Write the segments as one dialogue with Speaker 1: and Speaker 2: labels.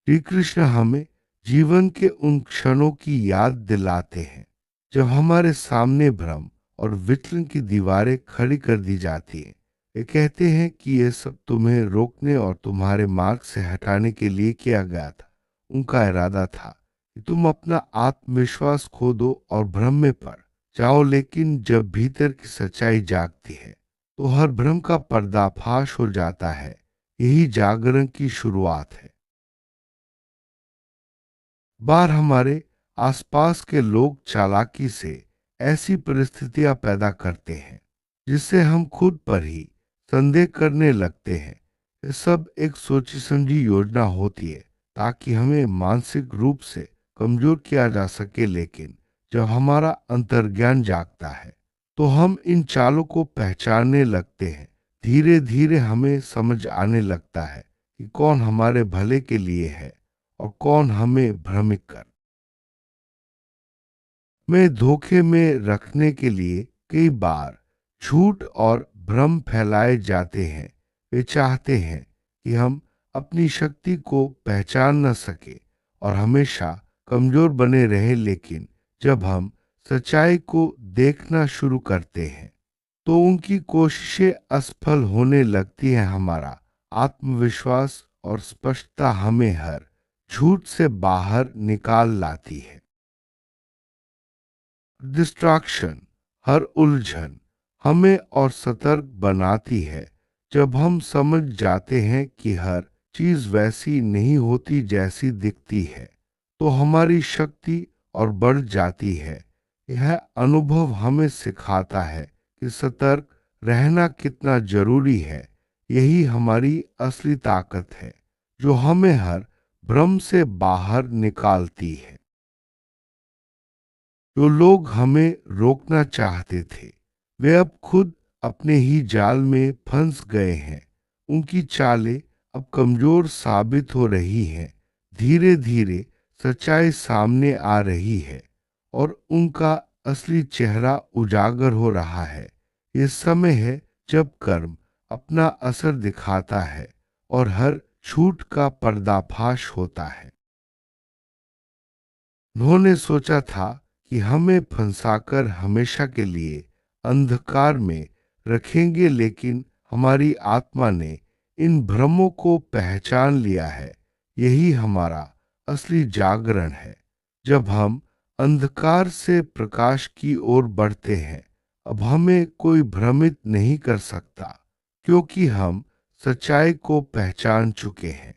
Speaker 1: श्री कृष्ण हमें जीवन के उन क्षणों की याद दिलाते हैं जब हमारे सामने भ्रम और विचलन की दीवारें खड़ी कर दी जाती हैं। वे कहते हैं कि ये सब तुम्हें रोकने और तुम्हारे मार्ग से हटाने के लिए किया गया था। उनका इरादा था कि तुम अपना आत्मविश्वास खो दो और भ्रम में पड़ जाओ, लेकिन जब भीतर की सच्चाई जागती है तो हर भ्रम का पर्दाफाश हो जाता है। यही जागरण की शुरुआत है। बार हमारे आसपास के लोग चालाकी से ऐसी परिस्थितियां पैदा करते हैं जिससे हम खुद पर ही संदेह करने लगते हैं। ये सब एक सोची समझी योजना होती है ताकि हमें मानसिक रूप से कमजोर किया जा सके, लेकिन जब हमारा अंतर्ज्ञान जागता है तो हम इन चालों को पहचानने लगते हैं। धीरे धीरे हमें समझ आने लगता है कि कौन हमारे भले के लिए है और कौन हमें भ्रमित कर में धोखे में रखने के लिए। कई बार झूठ और भ्रम फैलाए जाते हैं। वे चाहते हैं कि हम अपनी शक्ति को पहचान न सके और हमेशा कमजोर बने रहे, लेकिन जब हम सच्चाई को देखना शुरू करते हैं तो उनकी कोशिशें असफल होने लगती हैं। हमारा आत्मविश्वास और स्पष्टता हमें हर झूठ से बाहर निकाल लाती है। डिस्ट्रैक्शन, हर उलझन हमें और सतर्क बनाती है। जब हम समझ जाते हैं कि हर चीज वैसी नहीं होती जैसी दिखती है तो हमारी शक्ति और बढ़ जाती है। यह अनुभव हमें सिखाता है कि सतर्क रहना कितना जरूरी है। यही हमारी असली ताकत है जो हमें हर भ्रम से बाहर निकालती है। जो लोग हमें रोकना चाहते थे वे अब खुद अपने ही जाल में फंस गए हैं। उनकी चालें अब कमजोर साबित हो रही हैं। धीरे धीरे सच्चाई सामने आ रही है और उनका असली चेहरा उजागर हो रहा है। ये समय है जब कर्म अपना असर दिखाता है और हर झूठ का पर्दाफाश होता है। उन्होंने सोचा था कि हमें फंसाकर हमेशा के लिए अंधकार में रखेंगे, लेकिन हमारी आत्मा ने इन भ्रमों को पहचान लिया है। यही हमारा असली जागरण है। जब हम अंधकार से प्रकाश की ओर बढ़ते हैं अब हमें कोई भ्रमित नहीं कर सकता, क्योंकि हम सच्चाई को पहचान चुके हैं।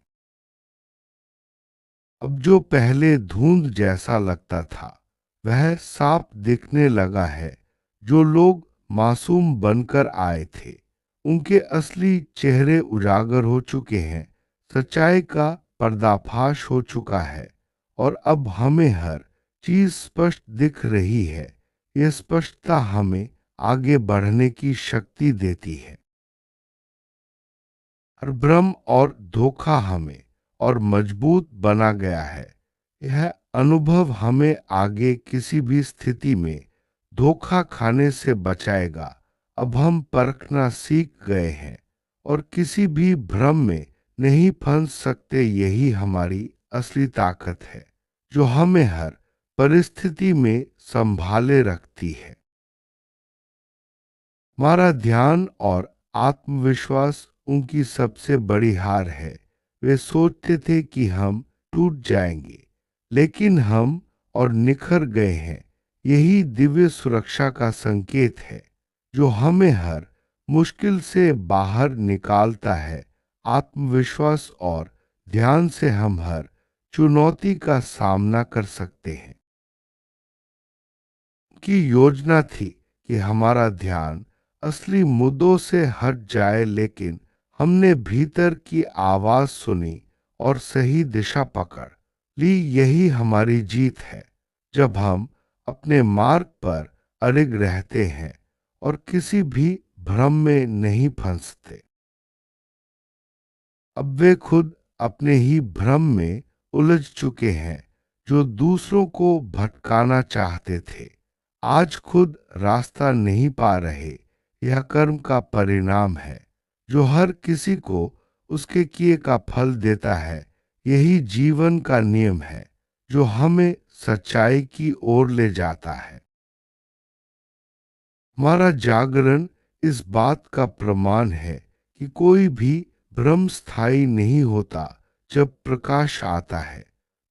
Speaker 1: अब जो पहले धुंध जैसा लगता था वह साफ दिखने लगा है। जो लोग मासूम बनकर आए थे उनके असली चेहरे उजागर हो चुके हैं। सच्चाई का पर्दाफाश हो चुका है और अब हमें हर चीज स्पष्ट दिख रही है। यह स्पष्टता हमें आगे बढ़ने की शक्ति देती है। और भ्रम और धोखा हमें और मजबूत बना गया है। यह अनुभव हमें आगे किसी भी स्थिति में धोखा खाने से बचाएगा। अब हम परखना सीख गए हैं और किसी भी भ्रम में नहीं फंस सकते। यही हमारी असली ताकत है जो हमें हर परिस्थिति में संभाले रखती है। हमारा ध्यान और आत्मविश्वास उनकी सबसे बड़ी हार है। वे सोचते थे कि हम टूट जाएंगे, लेकिन हम और निखर गए हैं। यही दिव्य सुरक्षा का संकेत है जो हमें हर मुश्किल से बाहर निकालता है। आत्मविश्वास और ध्यान से हम हर चुनौती का सामना कर सकते हैं। की योजना थी कि हमारा ध्यान असली मुद्दों से हट जाए, लेकिन हमने भीतर की आवाज सुनी और सही दिशा पकड़ ली। यही हमारी जीत है। जब हम अपने मार्ग पर अड़िग रहते हैं और किसी भी भ्रम में नहीं फंसते। अब वे खुद अपने ही भ्रम में उलझ चुके हैं जो दूसरों को भटकाना चाहते थे। आज खुद रास्ता नहीं पा रहे। यह कर्म का परिणाम है जो हर किसी को उसके किए का फल देता है। यही जीवन का नियम है जो हमें सच्चाई की ओर ले जाता है। हमारा जागरण इस बात का प्रमाण है कि कोई भी भ्रम स्थायी नहीं होता। जब प्रकाश आता है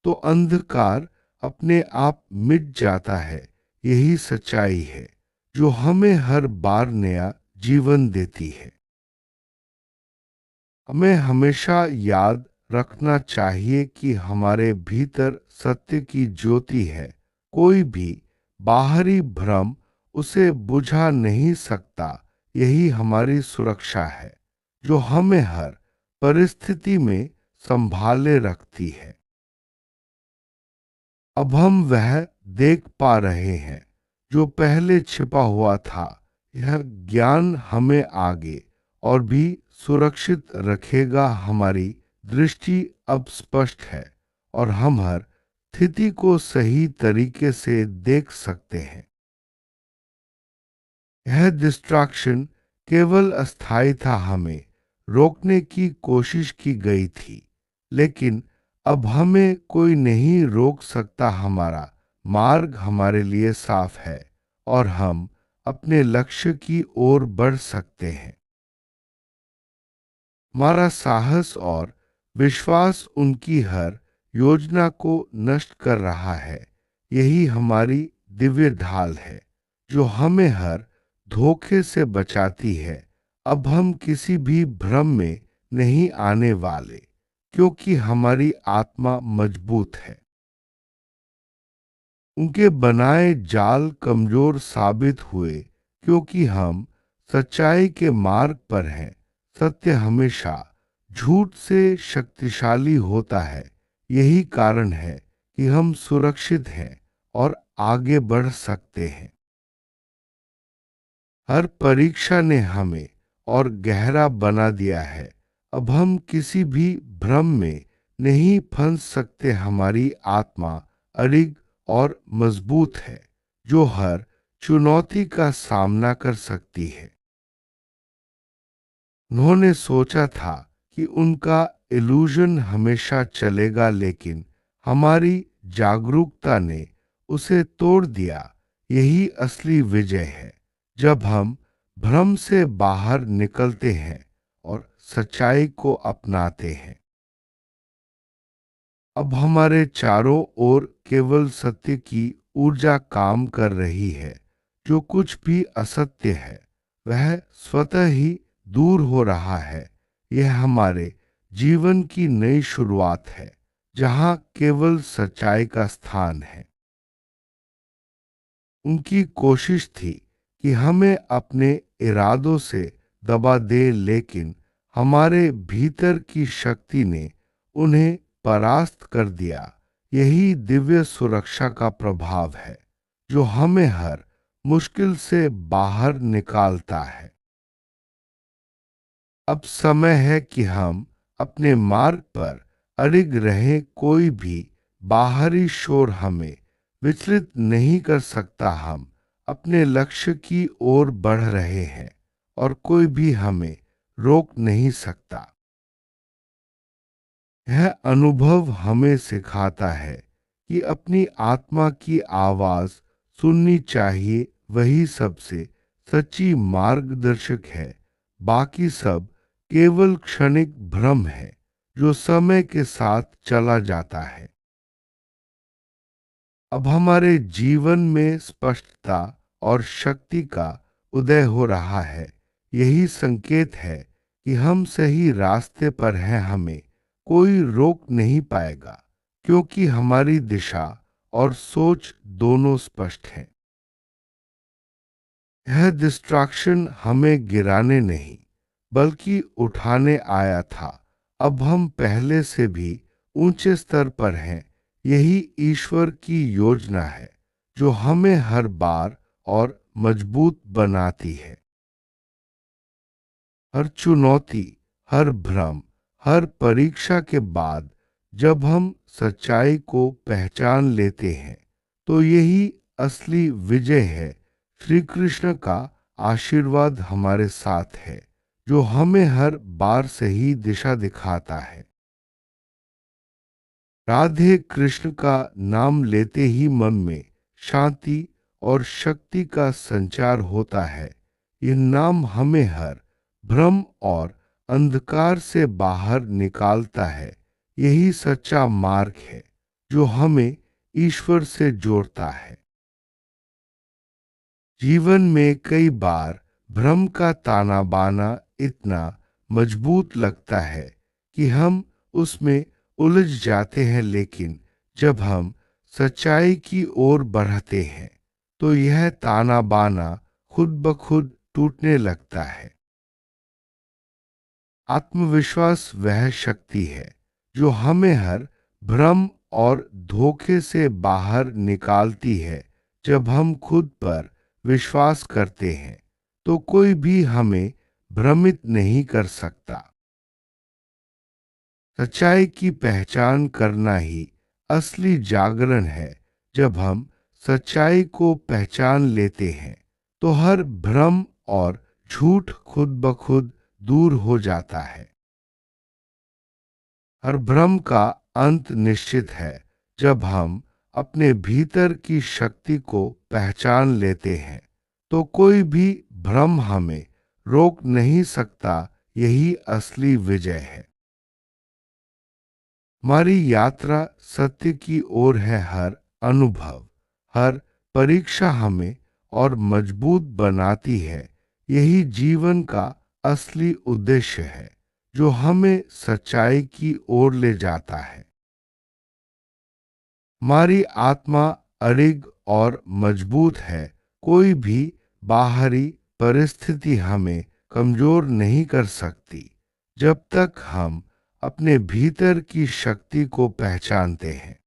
Speaker 1: तो अंधकार अपने आप मिट जाता है। यही सच्चाई है जो हमें हर बार नया जीवन देती है। हमें हमेशा याद रखना चाहिए कि हमारे भीतर सत्य की ज्योति है। कोई भी बाहरी भ्रम उसे बुझा नहीं सकता। यही हमारी सुरक्षा है जो हमें हर परिस्थिति में संभाले रखती है। अब हम वह देख पा रहे हैं जो पहले छिपा हुआ था। यह ज्ञान हमें आगे और भी सुरक्षित रखेगा। हमारी दृष्टि अब स्पष्ट है और हम हर स्थिति को सही तरीके से देख सकते हैं। यह डिस्ट्रैक्शन केवल अस्थायी था, हमें रोकने की कोशिश की गई थी, लेकिन अब हमें कोई नहीं रोक सकता। हमारा मार्ग हमारे लिए साफ है और हम अपने लक्ष्य की ओर बढ़ सकते हैं। हमारा साहस और विश्वास उनकी हर योजना को नष्ट कर रहा है। यही हमारी दिव्य ढाल है जो हमें हर धोखे से बचाती है। अब हम किसी भी भ्रम में नहीं आने वाले क्योंकि हमारी आत्मा मजबूत है। उनके बनाए जाल कमजोर साबित हुए क्योंकि हम सच्चाई के मार्ग पर हैं। सत्य हमेशा झूठ से शक्तिशाली होता है। यही कारण है कि हम सुरक्षित हैं और आगे बढ़ सकते हैं। हर परीक्षा ने हमें और गहरा बना दिया है। अब हम किसी भी भ्रम में नहीं फंस सकते। हमारी आत्मा अडिग और मजबूत है जो हर चुनौती का सामना कर सकती है। उन्होंने सोचा था कि उनका इल्यूजन हमेशा चलेगा, लेकिन हमारी जागरूकता ने उसे तोड़ दिया। यही असली विजय है जब हम भ्रम से बाहर निकलते हैं और सच्चाई को अपनाते हैं। अब हमारे चारों ओर केवल सत्य की ऊर्जा काम कर रही है। जो कुछ भी असत्य है वह स्वतः ही दूर हो रहा है। यह हमारे जीवन की नई शुरुआत है जहां केवल सच्चाई का स्थान है। उनकी कोशिश थी कि हमें अपने इरादों से दबा दे, लेकिन हमारे भीतर की शक्ति ने उन्हें परास्त कर दिया। यही दिव्य सुरक्षा का प्रभाव है जो हमें हर मुश्किल से बाहर निकालता है। अब समय है कि हम अपने मार्ग पर अडिग रहें। कोई भी बाहरी शोर हमें विचलित नहीं कर सकता। हम अपने लक्ष्य की ओर बढ़ रहे हैं और कोई भी हमें रोक नहीं सकता। यह अनुभव हमें सिखाता है कि अपनी आत्मा की आवाज सुननी चाहिए। वही सबसे सच्ची मार्गदर्शक है। बाकी सब केवल क्षणिक भ्रम है जो समय के साथ चला जाता है। अब हमारे जीवन में स्पष्टता और शक्ति का उदय हो रहा है। यही संकेत है कि हम सही रास्ते पर हैं। हमें कोई रोक नहीं पाएगा क्योंकि हमारी दिशा और सोच दोनों स्पष्ट हैं। यह डिस्ट्रैक्शन हमें गिराने नहीं बल्कि उठाने आया था। अब हम पहले से भी ऊंचे स्तर पर हैं। यही ईश्वर की योजना है जो हमें हर बार और मजबूत बनाती है। हर चुनौती, हर भ्रम, हर परीक्षा के बाद जब हम सच्चाई को पहचान लेते हैं तो यही असली विजय है। श्री कृष्ण का आशीर्वाद हमारे साथ है जो हमें हर बार सही दिशा दिखाता है। राधे कृष्ण का नाम लेते ही मन में शांति और शक्ति का संचार होता है। ये नाम हमें हर भ्रम और अंधकार से बाहर निकालता है। यही सच्चा मार्ग है जो हमें ईश्वर से जोड़ता है। जीवन में कई बार भ्रम का ताना बाना इतना मजबूत लगता है कि हम उसमें उलझ जाते हैं, लेकिन जब हम सच्चाई की ओर बढ़ते हैं तो यह ताना बाना खुद ब खुद टूटने लगता है। आत्मविश्वास वह शक्ति है जो हमें हर भ्रम और धोखे से बाहर निकालती है। जब हम खुद पर विश्वास करते हैं तो कोई भी हमें भ्रमित नहीं कर सकता। सच्चाई की पहचान करना ही असली जागरण है। जब हम सच्चाई को पहचान लेते हैं तो हर भ्रम और झूठ खुद ब खुद दूर हो जाता है। हर भ्रम का अंत निश्चित है। जब हम अपने भीतर की शक्ति को पहचान लेते हैं तो कोई भी भ्रम हमें रोक नहीं सकता। यही असली विजय है। हमारी यात्रा सत्य की ओर है। हर अनुभव, हर परीक्षा हमें और मजबूत बनाती है। यही जीवन का असली उद्देश्य है जो हमें सच्चाई की ओर ले जाता है। हमारी आत्मा अड़िग और मजबूत है। कोई भी बाहरी परिस्थिति हमें कमजोर नहीं कर सकती जब तक हम अपने भीतर की शक्ति को पहचानते हैं।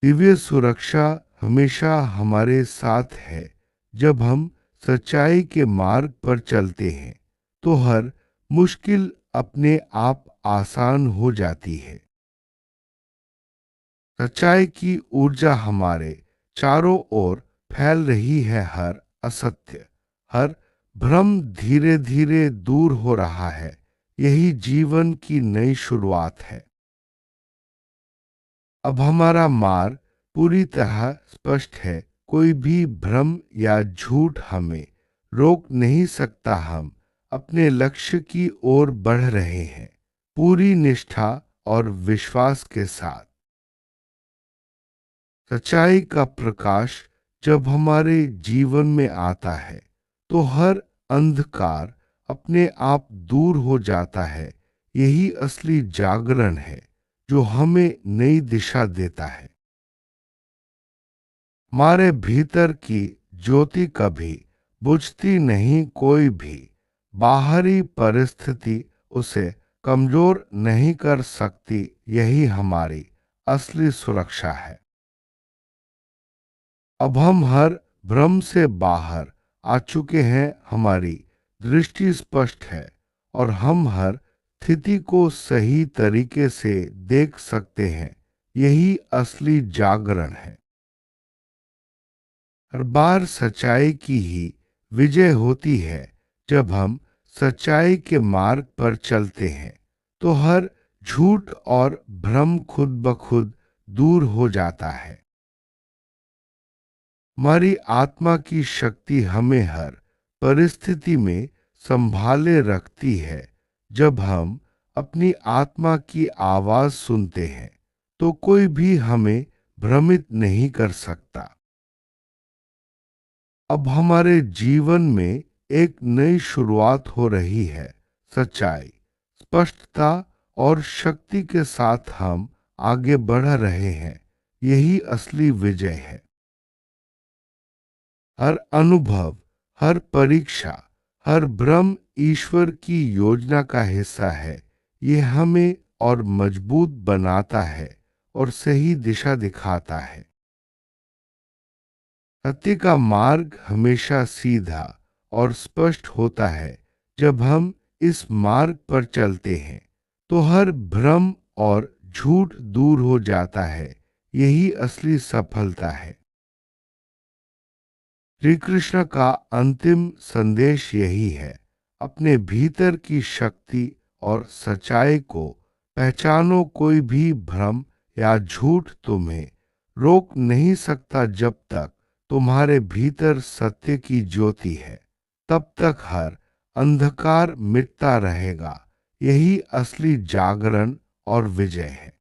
Speaker 1: दिव्य सुरक्षा हमेशा हमारे साथ है। जब हम सच्चाई के मार्ग पर चलते हैं तो हर मुश्किल अपने आप आसान हो जाती है। सच्चाई की ऊर्जा हमारे चारों ओर फैल रही है। हर असत्य, हर भ्रम धीरे धीरे दूर हो रहा है। यही जीवन की नई शुरुआत है। अब हमारा मार्ग पूरी तरह स्पष्ट है। कोई भी भ्रम या झूठ हमें रोक नहीं सकता। हम अपने लक्ष्य की ओर बढ़ रहे हैं, पूरी निष्ठा और विश्वास के साथ। सच्चाई का प्रकाश जब हमारे जीवन में आता है तो हर अंधकार अपने आप दूर हो जाता है। यही असली जागरण है जो हमें नई दिशा देता है। हमारे भीतर की ज्योति कभी बुझती नहीं। कोई भी बाहरी परिस्थिति उसे कमजोर नहीं कर सकती। यही हमारी असली सुरक्षा है। अब हम हर भ्रम से बाहर आ चुके हैं। हमारी दृष्टि स्पष्ट है और हम हर स्थिति को सही तरीके से देख सकते हैं। यही असली जागरण है। हर बार सच्चाई की ही विजय होती है। जब हम सच्चाई के मार्ग पर चलते हैं तो हर झूठ और भ्रम खुद ब खुद दूर हो जाता है। हमारी आत्मा की शक्ति हमें हर परिस्थिति में संभाले रखती है। जब हम अपनी आत्मा की आवाज सुनते हैं तो कोई भी हमें भ्रमित नहीं कर सकता। अब हमारे जीवन में एक नई शुरुआत हो रही है। सच्चाई, स्पष्टता और शक्ति के साथ हम आगे बढ़ रहे हैं। यही असली विजय है। हर अनुभव, हर परीक्षा, हर भ्रम ईश्वर की योजना का हिस्सा है। ये हमें और मजबूत बनाता है और सही दिशा दिखाता है। सत्य का मार्ग हमेशा सीधा और स्पष्ट होता है। जब हम इस मार्ग पर चलते हैं तो हर भ्रम और झूठ दूर हो जाता है। यही असली सफलता है। श्री कृष्ण का अंतिम संदेश यही है। अपने भीतर की शक्ति और सच्चाई को पहचानो, कोई भी भ्रम या झूठ तुम्हें रोक नहीं सकता। जब तक तुम्हारे भीतर सत्य की ज्योति है, तब तक हर अंधकार मिटता रहेगा। यही असली जागरण और विजय है।